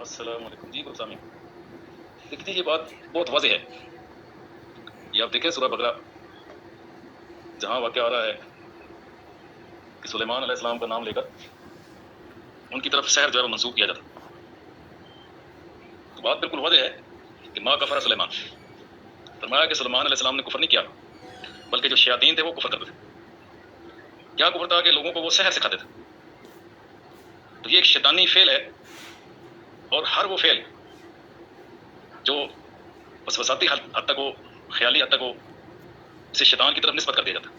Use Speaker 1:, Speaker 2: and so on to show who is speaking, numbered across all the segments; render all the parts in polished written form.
Speaker 1: السلام علیکم جی گلسامی، دیکھیے یہ بات بہت واضح ہے. یہ آپ دیکھیں سورہ بقرہ جہاں واقعہ آ رہا ہے کہ سلیمان علیہ السلام کا نام لے کر ان کی طرف سحر جو ہے وہ منسوخ کیا جاتا. تو بات بالکل واضح ہے کہ ما کفر سلیمان، فرمایا کہ سلیمان علیہ السلام نے کفر نہیں کیا بلکہ جو شیاطین تھے وہ کفر کرتے تھے. کیا کفر تھا کہ لوگوں کو وہ سحر سکھاتے تھے. تو یہ ایک شیطانی فعل ہے، اور ہر وہ فعل جو وسوساتی حد تک ہو، خیالی حد تک ہو، اسے شیطان کی طرف نسبت کر دیا جاتا ہے.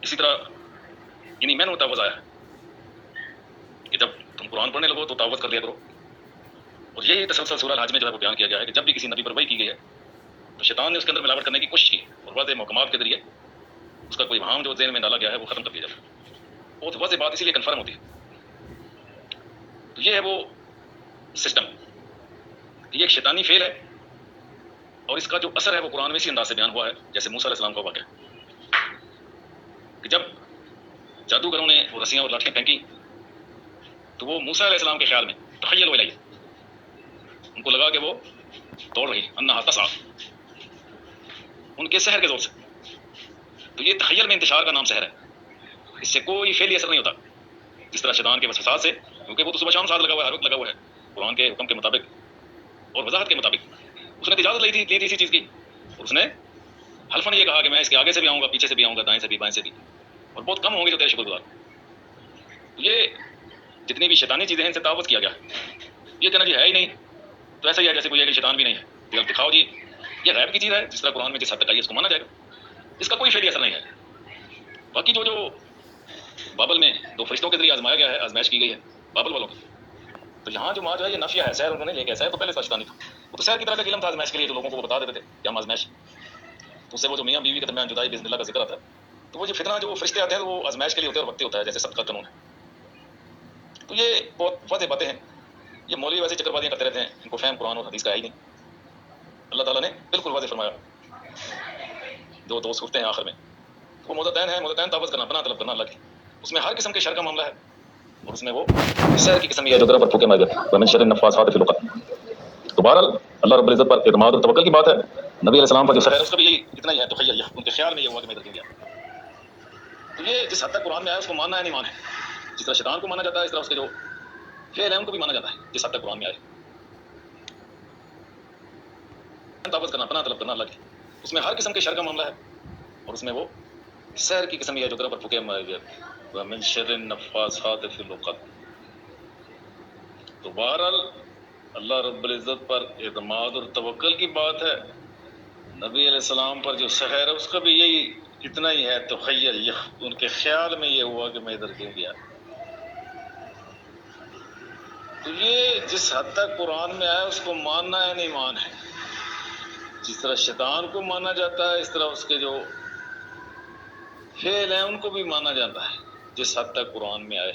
Speaker 1: اسی طرح انہی میں نے تعوذ آیا ہے کہ جب تم قرآن پڑھنے لگو تو تعوذ کر لیا کرو. اور یہی تسلسل سورہ الحج میں جو ہے وہ بیان کیا گیا ہے کہ جب بھی کسی نبی پر وحی کی گئی ہے تو شیطان نے اس کے اندر ملاوٹ کرنے کی کوشش کی اور واضح محکمات کے ذریعے اس کا کوئی وہام جو ذہن میں ڈالا گیا ہے وہ ختم کر دیا جاتا ہے. بہت واضح بات اسی لیے کنفرم ہوتی ہے. تو یہ ہے وہ سسٹم، یہ ایک شیطانی فعل ہے، اور اس کا جو اثر ہے وہ قرآن میں اسی انداز سے بیان ہوا ہے جیسے موسیٰ علیہ السلام کا واقعہ کہ جب جادوگروں نے وہ رسیاں اور لاٹھیاں پھینکی تو وہ موسیٰ علیہ السلام کے خیال میں تخیل الیہ، ان کو لگا کہ وہ دوڑ رہی انہا تسعی، ان کے سحر کے زور سے. تو یہ تخیل میں انتشار کا نام سحر ہے. اس سے کوئی فعلی اثر نہیں ہوتا جس طرح شیطان کے وسوسات سے، کیونکہ وہ تو صبح شام ساتھ لگا ہوا ہے، ہر وقت لگا ہوا ہے. قرآن کے حکم کے مطابق اور وضاحت کے مطابق اس نے اجازت لی تھی اسی چیز کی، اور اس نے حلفاً یہ کہا کہ میں اس کے آگے سے بھی آؤں گا، پیچھے سے بھی آؤں گا، دائیں سے بھی بائیں سے بھی، اور بہت کم ہوں گے جو تیرے شکر گزار. یہ جتنی بھی شیطانی چیزیں ہیں ان سے تعوذ کیا گیا ہے. یہ کہنا جی ہے ہی نہیں تو ایسا ہی ہے جیسے کوئی ہے کہ شیطان بھی نہیں ہے. دکھاؤ جی یہ غیب کی چیز ہے، جس طرح قرآن میں جس حد تک آئی ہے اس کو مانا جائے گا، اس کا کوئی فعلی اثر نہیں ہے. باقی جو بابل میں دو فرشتوں کے ذریعے آزمایا گیا ہے، آزمائش کی گئی ہے بابل والوں کی، تو یہاں جو ماں جو ہے یہ نافیہ ہے، سحر انہوں نے لے کے سحر تو پہلے شیطانی تھا، وہ تو سحر کی طرح کا علم تھا آزمائش کے لیے، جو لوگوں کو وہ بتا دیتے تھے کہ ہم آزمائش. تو اس سے وہ جو میاں بیوی کے درمیان جدائی باذن اللہ کا ذکر آتا ہے، تو وہ جو فتنہ جو فرشتے آتے ہیں وہ آزمائش کے لیے ہوتے ہیں اور وقتی ہوتا ہے جیسے سب کا قانون ہے. تو یہ بہت واضح باتیں ہیں. یہ مولوی ویسے چکر بازیاں کرتے رہتے ہیں، ان کو فہم قرآن اور حدیث کا ہے ہی نہیں. اللہ تعالیٰ نے بالکل واضح فرمایا جو دو صورتیں ہیں آخر میں، وہ موضتین ہیں. موضتین تعوذ کرنا، پناہ طلب کرنا اللہ کی، اس میں ہر قسم کے شر کا معاملہ ہے، اور اس میں وہ سحر کی قسم یہ ہے جو گرہ پر پھونکے مار گئے ومن شر النفاثات فی العقد. تو بہرحال اللہ رب العزت پر اعتماد اور توکل کی بات ہے. نبی علیہ السلام پر جو سحر ہے اس کا بھی یہی اتنا ہی ہے، تو خیال ان کے خیال میں یہ ہوا کہ میں ادھر کیوں گیا. تو یہ جس حد تک قرآن میں آیا اس کو ماننا ہے نہیں مانا ہے. جس طرح شیطان کو مانا جاتا ہے اس طرح اس کے جو فعل ہیں ان کو بھی مانا جاتا ہے جس حد تک قرآن میں آئے. تعوذ کرنا، پناہ طلب کرنا اللہ کی، اس میں ہر قسم کے شر کا معاملہ ہے، اور اس میں وہ سحر کی قسم یہ ہے جو گرہ پر پھونکے مار گئے ومن شر النفاثات فی العقد. تو بہرحال اللہ رب العزت پر اعتماد اور توکل کی بات ہے. نبی علیہ السلام پر جو سحر ہے اس کا بھی یہی اتنا ہی ہے، تو خیل ان کے خیال میں یہ ہوا کہ میں ادھر کیوں گیا. تو یہ جس حد تک قرآن میں آیا اس کو ماننا ہے نہیں مان ہے. جس طرح شیطان کو مانا جاتا ہے اس طرح اس کے جو فعل ہیں ان کو بھی مانا جاتا ہے جس حد تک قرآن میں آئے.